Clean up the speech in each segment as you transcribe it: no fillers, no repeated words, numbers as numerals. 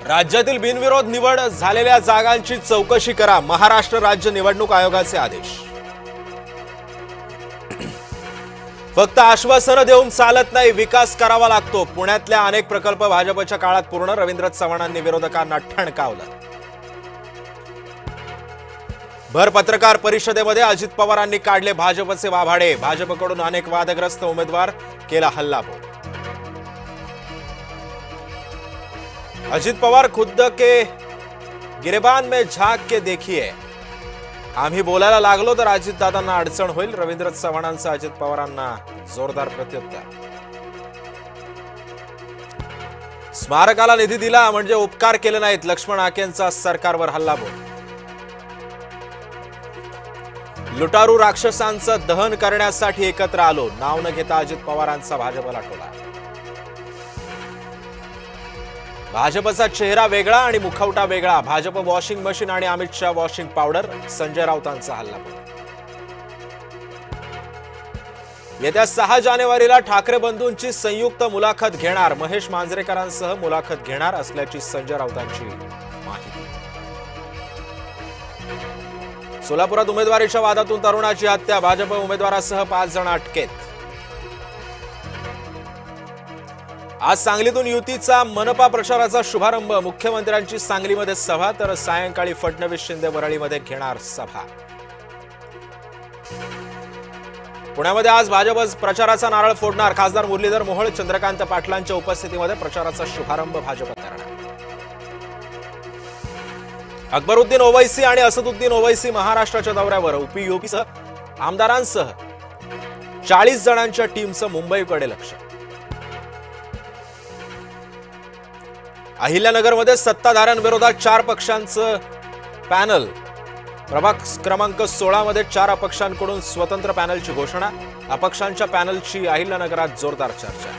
राज्यातील बिनविरोध निवड झालेल्या जागांची चौकशी करा, महाराष्ट्र राज्य निवडणूक आयोगाचे आदेश। फक्त आश्वासनं देऊन चालत नाही, विकास करावा लागतो। पुण्यातल्या अनेक प्रकल्प भाजपच्या काळात पूर्ण, रवींद्र चव्हाणांनी विरोधकांना ठणकावलं। भर पत्रकार परिषदेमध्ये अजित पवारांनी काढले भाजपचे वाभाडे, भाजपकडून अनेक वादग्रस्त उमेदवार, केला हल्लाबोल। अजित पवार खुद के गिरेबान में झांक के देखिए, आम्ही बोलायला लागलो तर अजितदादांना अडचण होईल, रवींद्र चव्हाणांचं अजित पवारांना जोरदार प्रत्युत्तर। स्मारकाला निधी दिला म्हणजे उपकार केले नाहीत, लक्ष्मण आकेंचा सरकारवर हल्लाबोल। लुटारू राक्षसांचं दहन करण्यासाठी एकत्र आलो, नाव न घेता अजित पवारांचा भाजपला टोला। भाजपचा चेहरा वेगळा आणि मुखवटा वेगळा, भाजप वॉशिंग मशीन आणि अमित शहा वॉशिंग पावडर, संजय राऊतांचा हल्लाबोल। येत्या 6 जानेवारीला ठाकरे बंधूंची संयुक्त मुलाखत घेणार, महेश मांजरेकरांसह मुलाखत घेणार असल्याची संजय राऊतांची माहिती। सोलापुरात उमेदवारीच्या वादातून तरुणाची हत्या, भाजप उमेदवारासह 5 जण अटकेत। आज सांगलीतून युतीचा मनपा प्रचाराचा शुभारंभ, मुख्यमंत्र्यांची सांगलीमध्ये सभा, तर सायंकाळी फडणवीस शिंदे वरळीमध्ये घेणार सभा। पुण्यामध्ये आज भाजप प्रचाराचा नारळ फोडणार, खासदार मुरलीधर मोहोळ चंद्रकांत पाटलांच्या उपस्थितीमध्ये प्रचाराचा शुभारंभ भाजप करणार। अकबरुद्दीन ओवैसी आणि असदुद्दीन ओवैसी महाराष्ट्राच्या दौऱ्यावर, यूपीसह आमदारांसह 40 जणांच्या टीमचं मुंबईकडे लक्ष। अहिल्यानगरमध्ये सत्ताधाऱ्यांविरोधात 4 पक्षांचं पॅनल, प्रभाग क्रमांक 16 मध्ये 4 अपक्षांकडून स्वतंत्र पॅनलची घोषणा, अपक्षांच्या पॅनलची अहिल्यानगरात जोरदार चर्चा।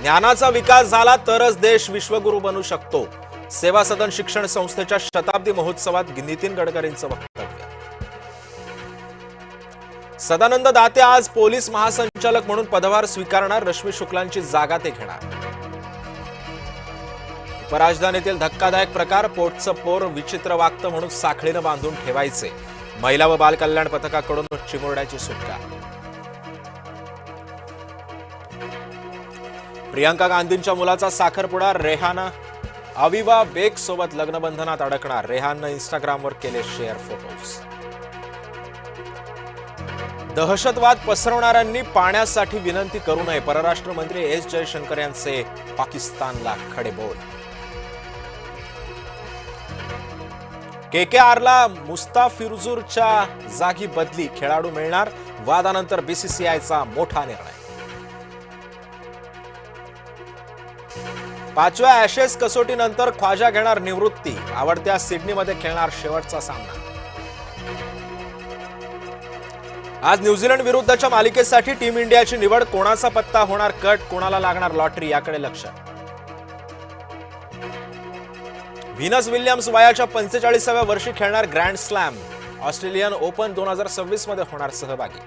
ज्ञानाचा विकास झाला तरच देश विश्वगुरू बनू शकतो, सेवा सदन शिक्षण संस्थेच्या शताब्दी महोत्सवात नितीन गडकरींचं वक्तव्य। सदानंद दाते आज पोलीस महासंचालक म्हणून पदभार स्वीकारणार, रश्मी शुक्लांची जागा ते घेणार। उपराजधानीतील धक्कादायक प्रकार, पोटचं पोर विचित्र वागतं म्हणून साखळीनं बांधून ठेवायचे, महिला व बाल कल्याण पथकाकडून चिमुरड्याची सुटका। प्रियांका गांधींच्या मुलाचा साखरपुडा, रेहाना अविवा बेग सोबत लग्नबंधनात अडकणार, रेहाननं इंस्टाग्रामवर केले शेअर फोटोज। दहशतवाद पसरवणाऱ्यांनी पाण्यासाठी विनंती करू नये, परराष्ट्र मंत्री एस जयशंकर यांचे पाकिस्तानला खडे बोल। केकेआरला मुस्ताफिजुरच्या जागी बदली, खेळाडू मिळणार, वादानंतर बीसीसीआयचा मोठा निर्णय। 5व्या ॲशेस कसोटीनंतर ख्वाजा घेणार निवृत्ती, आवडत्या सिडनीमध्ये खेळणार शेवटचा सामना। आज न्यूझीलंड विरुद्धच्या मालिकेसाठी टीम इंडियाची निवड, कोणाचा पत्ता होणार कट, कोणाला लागणार लॉटरी, याकडे लक्ष। व्हीनस विल्यम्स वयाच्या 45व्या वर्षी खेळणार ग्रँड स्लॅम, ऑस्ट्रेलियन ओपन 2026 मध्ये होणार सहभागी।